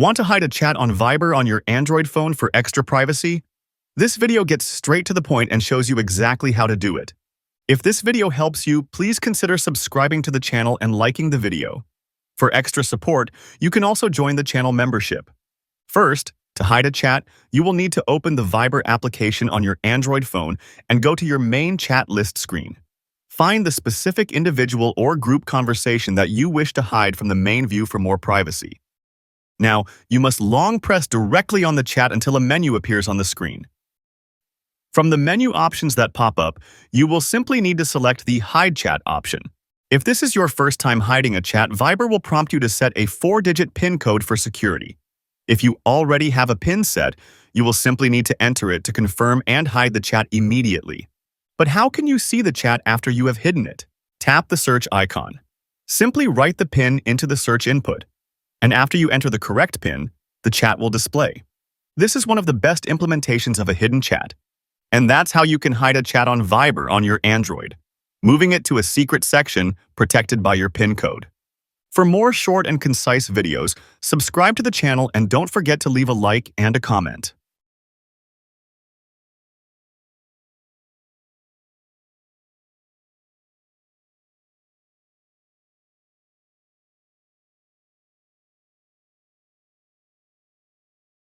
Want to hide a chat on Viber on your Android phone for extra privacy? This video gets straight to the point and shows you exactly how to do it. If this video helps you, please consider subscribing to the channel and liking the video. For extra support, you can also join the channel membership. First, to hide a chat, you will need to open the Viber application on your Android phone and go to your main chat list screen. Find the specific individual or group conversation that you wish to hide from the main view for more privacy. Now, you must long press directly on the chat until a menu appears on the screen. From the menu options that pop up, you will simply need to select the Hide Chat option. If this is your first time hiding a chat, Viber will prompt you to set a 4-digit PIN code for security. If you already have a PIN set, you will simply need to enter it to confirm and hide the chat immediately. But how can you see the chat after you have hidden it? Tap the search icon. Simply write the PIN into the search input, and after you enter the correct PIN, the chat will display. This is one of the best implementations of a hidden chat. And that's how you can hide a chat on Viber on your Android, moving it to a secret section protected by your PIN code. For more short and concise videos, subscribe to the channel and don't forget to leave a like and a comment.